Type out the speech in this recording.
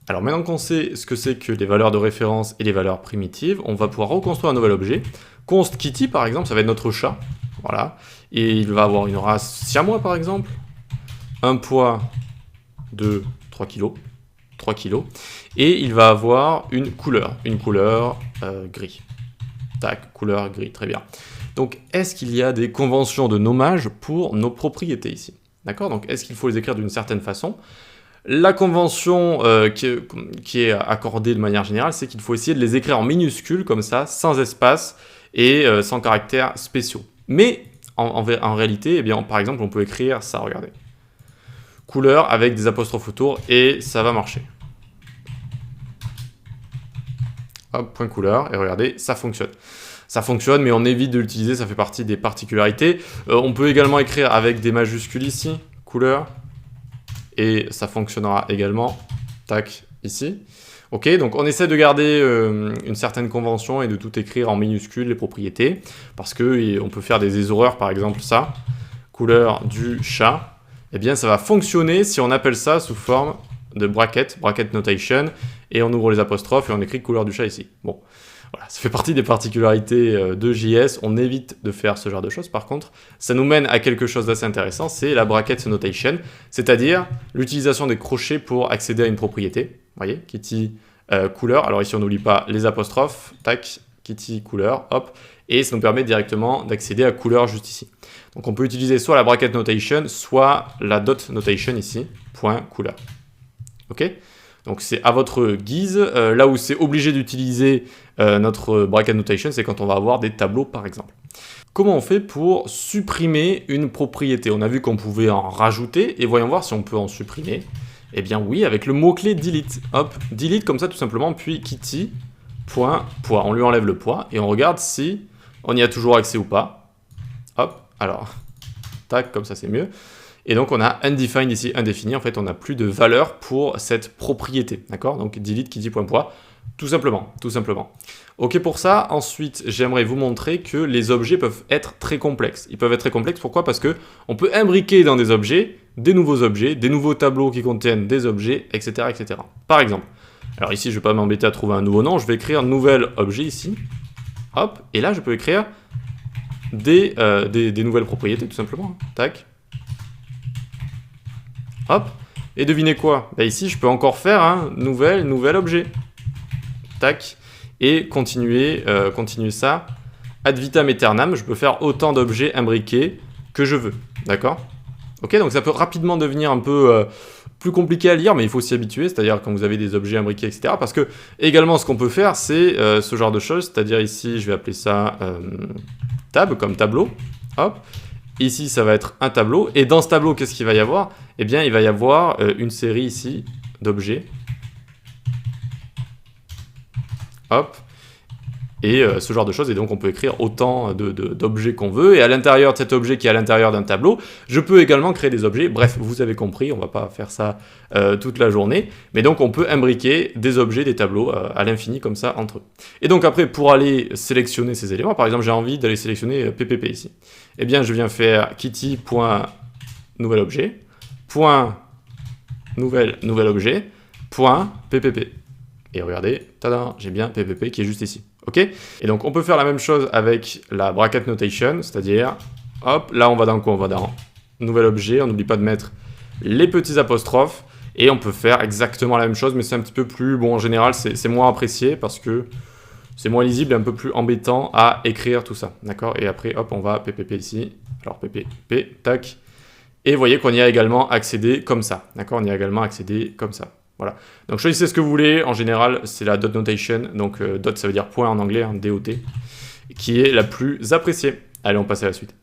Alors maintenant qu'on sait ce que c'est que les valeurs de référence et les valeurs primitives, on va pouvoir reconstruire un nouvel objet. Const Kitty par exemple, ça va être notre chat, voilà, et il va avoir une race siamois par exemple, un poids de 3 kg, et il va avoir une couleur gris. Tac, couleur gris, très bien. Donc est-ce qu'il y a des conventions de nommage pour nos propriétés ici? D'accord? Donc est-ce qu'il faut les écrire d'une certaine façon? La convention qui est accordée de manière générale, c'est qu'il faut essayer de les écrire en minuscules, comme ça, sans espace et sans caractères spéciaux. Mais en réalité, eh bien, par exemple, on peut écrire ça, regardez. Couleur avec des apostrophes autour et ça va marcher. Hop, point couleur, et regardez, ça fonctionne. Ça fonctionne, mais on évite de l'utiliser, ça fait partie des particularités. On peut également écrire avec des majuscules ici, couleur, et ça fonctionnera également, tac, ici. Ok, donc on essaie de garder une certaine convention et de tout écrire en minuscules, les propriétés, parce qu'on peut faire des erreurs, par exemple ça, couleur du chat, eh bien ça va fonctionner si on appelle ça sous forme de bracket notation, et on ouvre les apostrophes et on écrit couleur du chat ici. Bon, voilà, ça fait partie des particularités de JS, on évite de faire ce genre de choses. Par contre, ça nous mène à quelque chose d'assez intéressant, c'est la bracket notation, c'est-à-dire l'utilisation des crochets pour accéder à une propriété. Vous voyez, Kitty couleur, alors ici on n'oublie pas les apostrophes, tac, Kitty couleur, hop, et ça nous permet directement d'accéder à couleur juste ici. Donc on peut utiliser soit la bracket notation, soit la dot notation ici, point couleur. Ok? Donc c'est à votre guise. Là où c'est obligé d'utiliser notre bracket notation, c'est quand on va avoir des tableaux par exemple. Comment on fait pour supprimer une propriété? On a vu qu'on pouvait en rajouter, et voyons voir si on peut en supprimer. Eh bien oui, avec le mot-clé delete. Hop, delete comme ça tout simplement, puis kitty, point, poids. On lui enlève le poids, et on regarde si on y a toujours accès ou pas. Hop, alors, tac, comme ça c'est mieux. Et donc on a undefined ici, indéfini, en fait on n'a plus de valeur pour cette propriété, d'accord? Donc delete kitty.poids, tout simplement. Ok pour ça, ensuite j'aimerais vous montrer que les objets peuvent être très complexes. Ils peuvent être très complexes, pourquoi? Parce que on peut imbriquer dans des objets, des nouveaux tableaux qui contiennent des objets, etc. etc. Par exemple, alors ici je ne vais pas m'embêter à trouver un nouveau nom, je vais écrire nouvel objet ici, hop, et là je peux écrire des nouvelles propriétés tout simplement, tac. Hop, et devinez quoi? Bah ici, je peux encore faire un nouvel objet. Tac, et continuer ça ad vitam aeternam. Je peux faire autant d'objets imbriqués que je veux, d'accord? Ok, donc ça peut rapidement devenir un peu plus compliqué à lire, mais il faut s'y habituer, c'est-à-dire quand vous avez des objets imbriqués, etc. Parce que, également, ce qu'on peut faire, c'est ce genre de choses, c'est-à-dire ici, je vais appeler ça tab, comme tableau, hop. Ici, ça va être un tableau. Et dans ce tableau, qu'est-ce qu'il va y avoir? Eh bien, il va y avoir une série ici d'objets. Hop. Et ce genre de choses. Et donc, on peut écrire autant d'objets qu'on veut. Et à l'intérieur de cet objet qui est à l'intérieur d'un tableau, je peux également créer des objets. Bref, vous avez compris, on ne va pas faire ça toute la journée. Mais donc, on peut imbriquer des objets, des tableaux à l'infini comme ça entre eux. Et donc après, pour aller sélectionner ces éléments, par exemple, j'ai envie d'aller sélectionner PPP ici. Eh bien, je viens faire kitty.nouvel objet, nouvel objet, .ppp. Et regardez, tada, j'ai bien PPP qui est juste ici. Ok? Et donc, on peut faire la même chose avec la bracket notation, c'est-à-dire, hop, là, on va dans quoi? On va dans nouvel objet, on n'oublie pas de mettre les petits apostrophes, et on peut faire exactement la même chose, mais c'est un petit peu plus, bon, en général, c'est moins apprécié, parce que c'est moins lisible et un peu plus embêtant à écrire tout ça, d'accord? Et après, hop, on va PPP ici, alors PPP, tac, et vous voyez qu'on y a également accédé comme ça, d'accord? On y a également accédé comme ça. Voilà. Donc choisissez ce que vous voulez. En général, c'est la dot notation. Donc dot, ça veut dire point en anglais, hein, DOT, qui est la plus appréciée. Allez, on passe à la suite.